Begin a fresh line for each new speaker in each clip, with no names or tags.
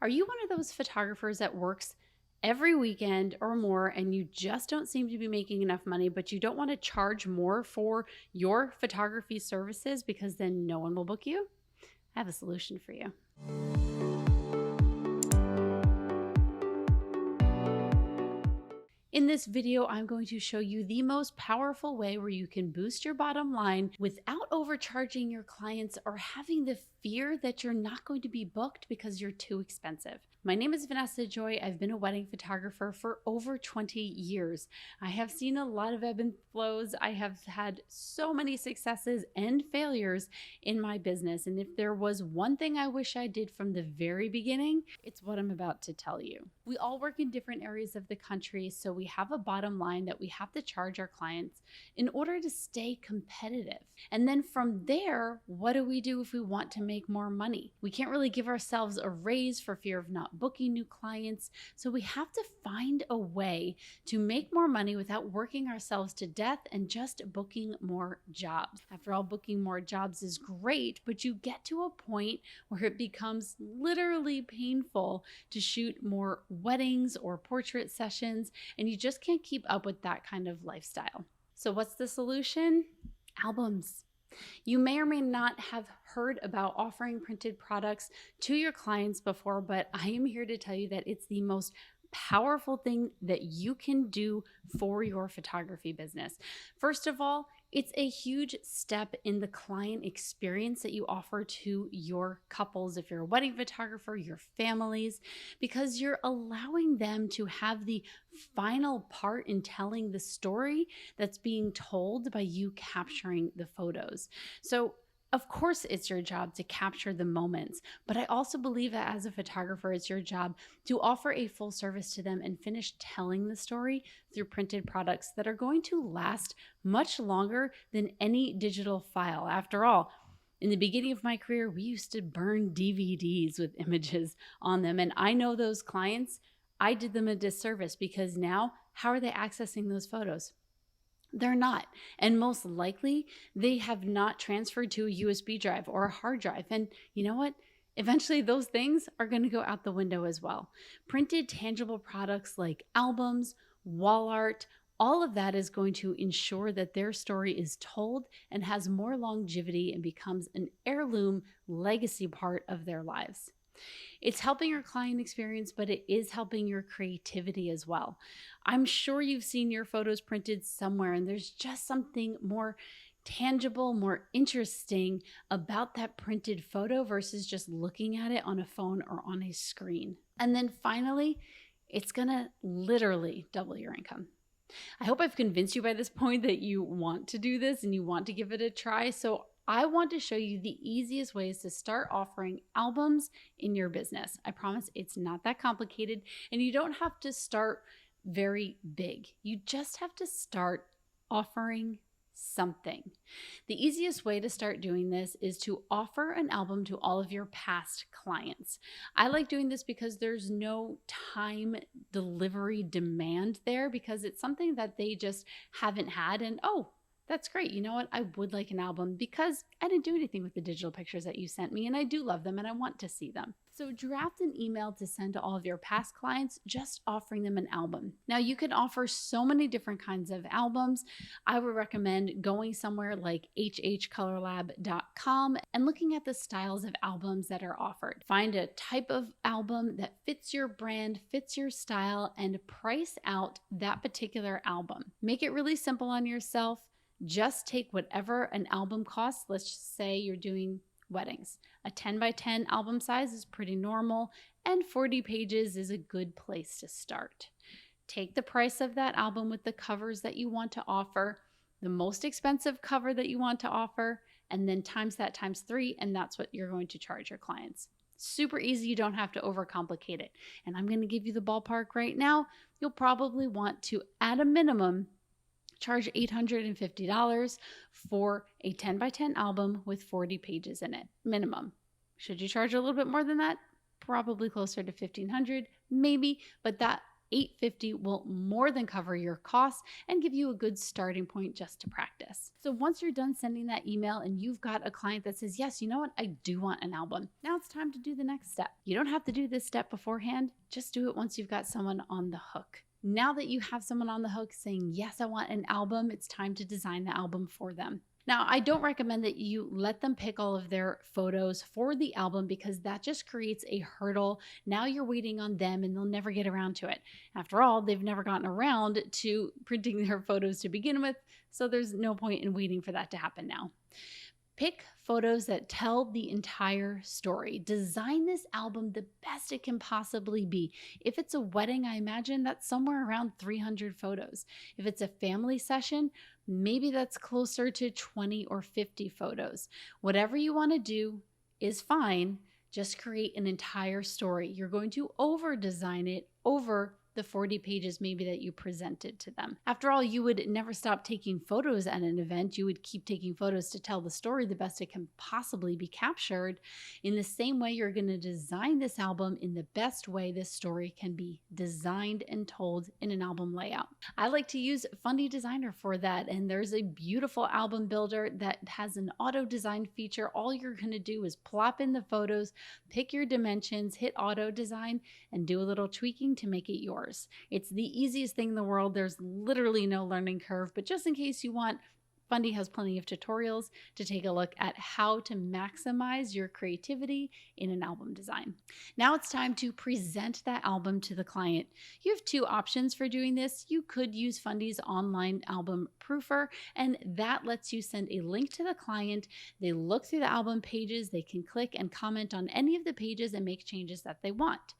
Are you one of those photographers that works every weekend or more and you just don't seem to be making enough money, but you don't want to charge more for your photography services because then no one will book you? I have a solution for you. In this video, I'm going to show you the most powerful way where you can boost your bottom line without overcharging your clients or having the fear that you're not going to be booked because you're too expensive. My name is Vanessa Joy. I've been a wedding photographer for over 20 years. I have seen a lot of ebb and flows. I have had so many successes and failures in my business. And if there was one thing I wish I did from the very beginning, it's what I'm about to tell you. We all work in different areas of the country, so we have a bottom line that we have to charge our clients in order to stay competitive. And then from there, what do we do if we want to make more money? We can't really give ourselves a raise for fear of not booking new clients. So we have to find a way to make more money without working ourselves to death and just booking more jobs. After all, booking more jobs is great, but you get to a point where it becomes literally painful to shoot more weddings or portrait sessions, and you just can't keep up with that kind of lifestyle. So what's the solution? Albums. You may or may not have heard about offering printed products to your clients before, but I am here to tell you that it's the most powerful thing that you can do for your photography business. First of all, it's a huge step in the client experience that you offer to your couples, if you're a wedding photographer, your families, because you're allowing them to have the final part in telling the story that's being told by you capturing the photos. So of course, it's your job to capture the moments, but I also believe that as a photographer, it's your job to offer a full service to them and finish telling the story through printed products that are going to last much longer than any digital file. After all, in the beginning of my career, we used to burn DVDs with images on them, and I know those clients, I did them a disservice because now, how are they accessing those photos? They're not. And most likely, they have not transferred to a USB drive or a hard drive. And you know what? Eventually, those things are going to go out the window as well. Printed, tangible products like albums, wall art, all of that is going to ensure that their story is told and has more longevity and becomes an heirloom legacy part of their lives. It's helping your client experience, but it is helping your creativity as well. I'm sure you've seen your photos printed somewhere, and there's just something more tangible, more interesting about that printed photo versus just looking at it on a phone or on a screen. And then finally, it's gonna literally double your income. I hope I've convinced you by this point that you want to do this and you want to give it a try. So I want to show you the easiest ways to start offering albums in your business. I promise it's not that complicated, and you don't have to start very big. You just have to start offering something. The easiest way to start doing this is to offer an album to all of your past clients. I like doing this because there's no time delivery demand there, because it's something that they just haven't had, and that's great. You know what? I would like an album because I didn't do anything with the digital pictures that you sent me, and I do love them and I want to see them. So draft an email to send to all of your past clients, just offering them an album. Now you can offer so many different kinds of albums. I would recommend going somewhere like hhcolorlab.com and looking at the styles of albums that are offered. Find a type of album that fits your brand, fits your style, and price out that particular album. Make it really simple on yourself. Just take whatever an album costs. Let's just say you're doing weddings. A 10 by 10 album size is pretty normal, and 40 pages is a good place to start. Take the price of that album with the covers that you want to offer, the most expensive cover that you want to offer, and then times that times 3, and that's what you're going to charge your clients. Super easy. You don't have to overcomplicate it. And I'm going to give you the ballpark right now. You'll probably want to, at a minimum, charge $850 for a 10 by 10 album with 40 pages in it, minimum. Should you charge a little bit more than that? Probably closer to $1,500, maybe, but that $850 will more than cover your costs and give you a good starting point just to practice. So once you're done sending that email and you've got a client that says, yes, you know what, I do want an album, now it's time to do the next step. You don't have to do this step beforehand, just do it once you've got someone on the hook. Now that you have someone on the hook saying, yes, I want an album, it's time to design the album for them. Now, I don't recommend that you let them pick all of their photos for the album because that just creates a hurdle. Now you're waiting on them and they'll never get around to it. After all, they've never gotten around to printing their photos to begin with, so there's no point in waiting for that to happen now. Pick photos that tell the entire story. Design this album the best it can possibly be. If it's a wedding, I imagine that's somewhere around 300 photos. If it's a family session, maybe that's closer to 20 or 50 photos. Whatever you want to do is fine. Just create an entire story. You're going to over-design it over the 40 pages maybe that you presented to them. After all, you would never stop taking photos at an event. You would keep taking photos to tell the story the best it can possibly be captured. In the same way, you're going to design this album in the best way this story can be designed and told in an album layout. I like to use Fundy Designer for that, and there's a beautiful album builder that has an auto design feature. All you're going to do is plop in the photos, pick your dimensions, hit auto design, and do a little tweaking to make it yours. It's the easiest thing in the world. There's literally no learning curve, but just in case you want, Fundy has plenty of tutorials to take a look at how to maximize your creativity in an album design. Now it's time to present that album to the client. You have two options for doing this. You could use Fundy's online album proofer, and that lets you send a link to the client. They look through the album pages, they can click and comment on any of the pages and make changes that they want.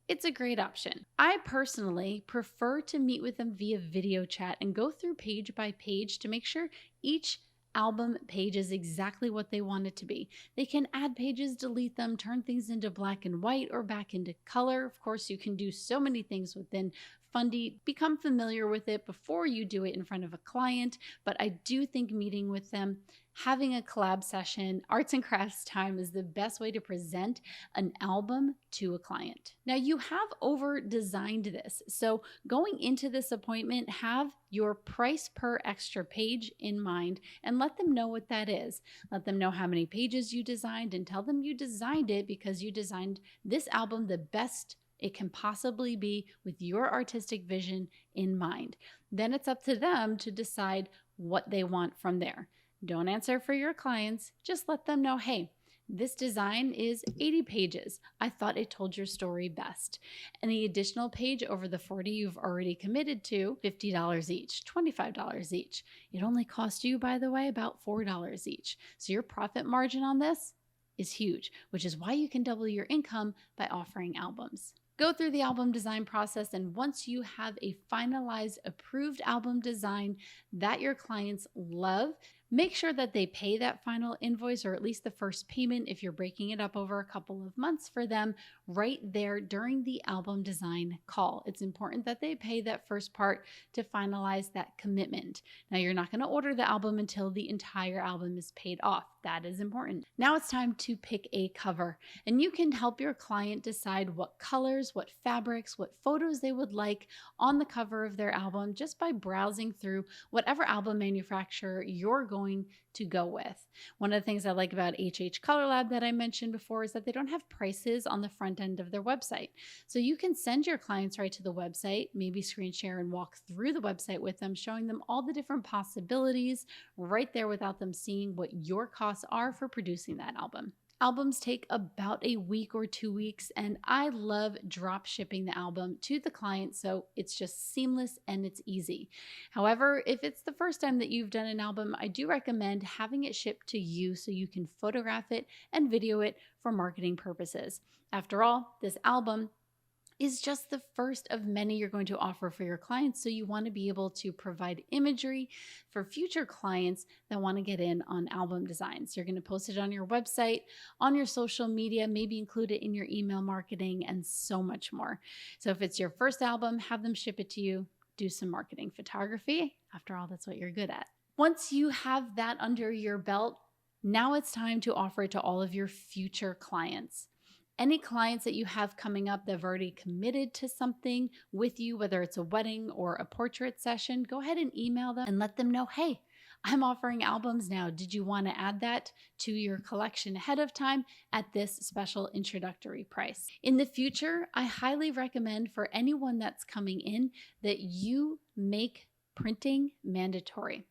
It's a great option. I personally prefer to meet with them via video chat and go through page by page to make sure each album page is exactly what they want it to be. They can add pages, delete them, turn things into black and white or back into color. Of course, you can do so many things within Fundy. Become familiar with it before you do it in front of a client, but I do think meeting with them, having a collab session, arts and crafts time is the best way to present an album to a client. Now you have over designed this. So going into this appointment, have your price per extra page in mind and let them know what that is. Let them know how many pages you designed and tell them you designed it because you designed this album the best it can possibly be with your artistic vision in mind. Then it's up to them to decide what they want from there. Don't answer for your clients. Just let them know, hey, this design is 80 pages. I thought it told your story best. And the additional page over the 40 you've already committed to, $50 each, $25 each. It only cost you, by the way, about $4 each. So your profit margin on this is huge, which is why you can double your income by offering albums. Go through the album design process, and once you have a finalized, approved album design that your clients love, make sure that they pay that final invoice or at least the first payment if you're breaking it up over a couple of months for them right there during the album design call. It's important that they pay that first part to finalize that commitment. Now, you're not going to order the album until the entire album is paid off. That is important. Now it's time to pick a cover, and you can help your client decide what colors, what fabrics, what photos they would like on the cover of their album just by browsing through whatever album manufacturer you're going to go with. One of the things I like about HH Color Lab that I mentioned before is that they don't have prices on the front end of their website. So you can send your clients right to the website, maybe screen share and walk through the website with them, showing them all the different possibilities right there without them seeing what your costs are for producing that album. Albums take about a week or 2 weeks, and I love drop shipping the album to the client so it's just seamless and it's easy. However, if it's the first time that you've done an album, I do recommend having it shipped to you so you can photograph it and video it for marketing purposes. After all, this album is just the first of many you're going to offer for your clients. So you want to be able to provide imagery for future clients that want to get in on album designs. You're going to post it on your website, on your social media, maybe include it in your email marketing, and so much more. So if it's your first album, have them ship it to you, do some marketing photography. After all, that's what you're good at. Once you have that under your belt, now it's time to offer it to all of your future clients. Any clients that you have coming up that have already committed to something with you, whether it's a wedding or a portrait session, go ahead and email them and let them know, hey, I'm offering albums now. Did you want to add that to your collection ahead of time at this special introductory price? In the future, I highly recommend for anyone that's coming in that you make printing mandatory.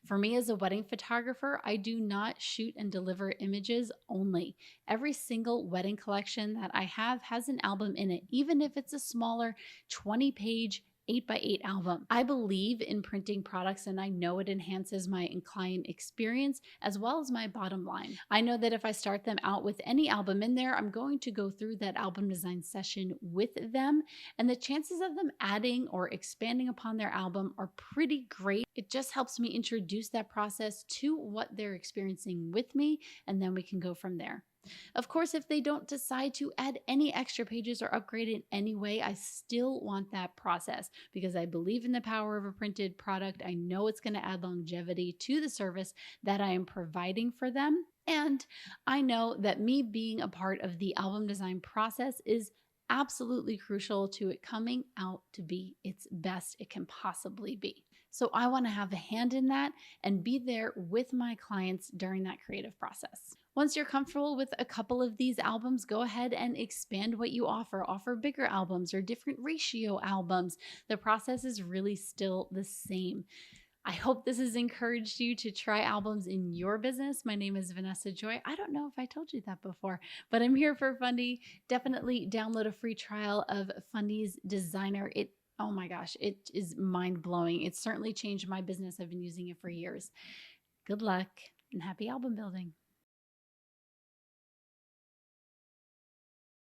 For me as a wedding photographer, I do not shoot and deliver images only. Every single wedding collection that I have has an album in it, even if it's a smaller 20-page 8x8 album. I believe in printing products and I know it enhances my client experience as well as my bottom line. I know that if I start them out with any album in there, I'm going to go through that album design session with them, and the chances of them adding or expanding upon their album are pretty great. It just helps me introduce that process to what they're experiencing with me, and then we can go from there. Of course, if they don't decide to add any extra pages or upgrade in any way, I still want that process because I believe in the power of a printed product. I know it's going to add longevity to the service that I am providing for them. And I know that me being a part of the album design process is absolutely crucial to it coming out to be its best it can possibly be. So I want to have a hand in that and be there with my clients during that creative process. Once you're comfortable with a couple of these albums, go ahead and expand what you offer. Offer bigger albums or different ratio albums. The process is really still the same. I hope this has encouraged you to try albums in your business. My name is Vanessa Joy. I don't know if I told you that before, but I'm here for Fundy. Definitely download a free trial of Fundy's Designer. Oh my gosh, it is mind-blowing. It's certainly changed my business. I've been using it for years. Good luck and happy album building.